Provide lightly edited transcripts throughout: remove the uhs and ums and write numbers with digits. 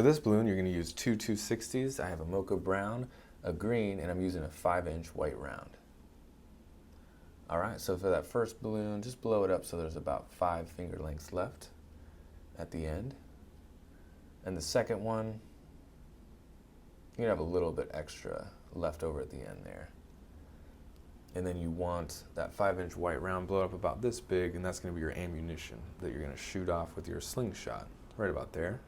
For this balloon, you're going to use two 260s. I have a mocha brown, a green, and I'm using a 5-inch white round. All right, so for that first balloon, just blow it up so there's about 5 finger lengths left at the end. And the second one, you're going to have a little bit extra left over at the end there. And then you want that 5-inch white round blow up about this big, and that's going to be your ammunition that you're going to shoot off with your slingshot, right about there.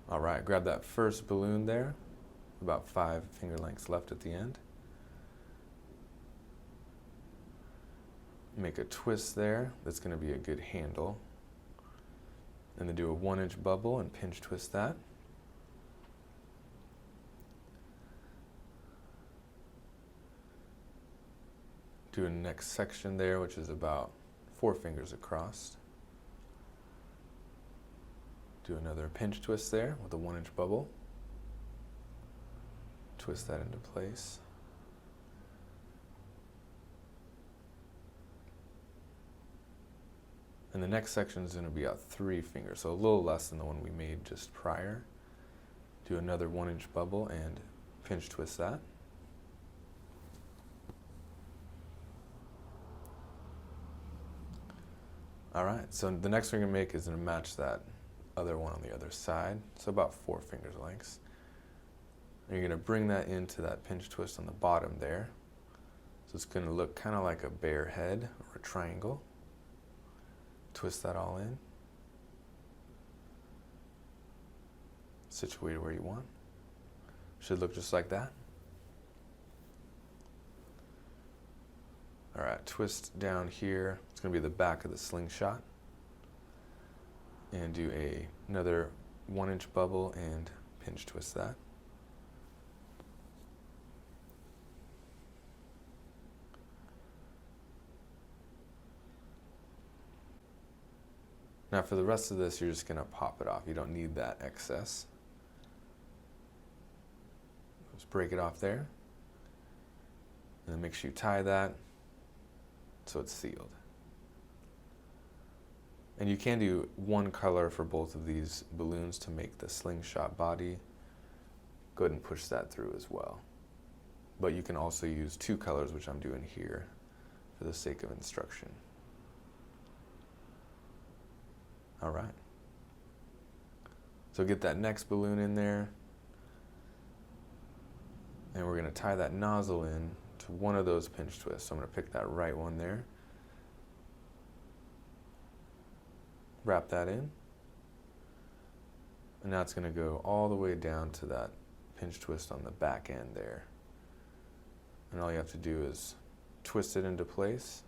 All right, grab that first balloon there, about 5 finger lengths left at the end. Make a twist there, that's going to be a good handle. And then do a 1-inch bubble and pinch twist that. Do a next section there, which is about 4 fingers across. Do another pinch twist there with a 1-inch bubble. Twist that into place. And the next section is going to be about 3 fingers, so a little less than the one we made just prior. Do another 1-inch bubble and pinch twist that. All right, so the next one you're going to make is going to match that other one on the other side, so about 4 fingers lengths. And you're going to bring that into that pinch twist on the bottom there. So it's going to look kind of like a bear head or a triangle. Twist that all in. Situate it where you want. Should look just like that. All right, twist down here. It's going to be the back of the slingshot. And do another 1-inch bubble and pinch twist that. Now for the rest of this, you're just going to pop it off. You don't need that excess. Just break it off there. And then make sure you tie that so it's sealed. And you can do one color for both of these balloons to make the slingshot body. Go ahead and push that through as well. But you can also use 2 colors, which I'm doing here for the sake of instruction. All right. So get that next balloon in there. And we're going to tie that nozzle in to one of those pinch twists. So I'm going to pick that right one there. Wrap that in. And now it's going to go all the way down to that pinch twist on the back end there. And all you have to do is twist it into place,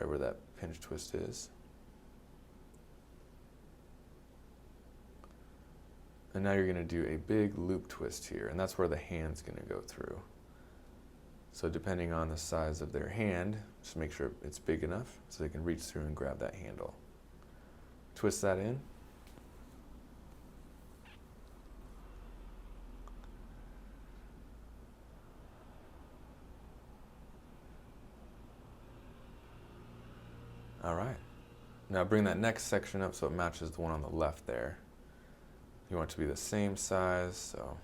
right where that pinch twist is. And now you're going to do a big loop twist here, and that's where the hand's going to go through. So depending on the size of their hand, just make sure it's big enough so they can reach through and grab that handle. Twist that in. All right. Now bring that next section up so it matches the one on the left there. You want it to be the same size, so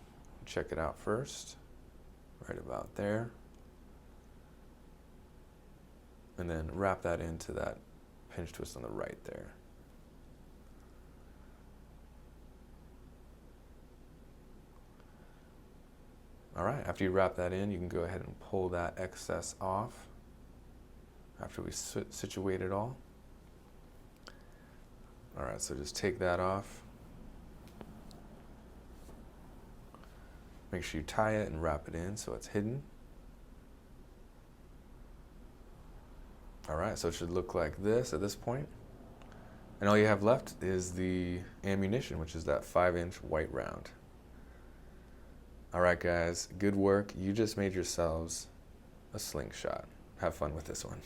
check it out first, right about there. And then wrap that into that pinch twist on the right there. All right, after you wrap that in, you can go ahead and pull that excess off after we situate it all. All right, so just take that off. Make sure you tie it and wrap it in so it's hidden. All right, so it should look like this at this point. And all you have left is the ammunition, which is that 5-inch white round. All right, guys, good work. You just made yourselves a slingshot. Have fun with this one.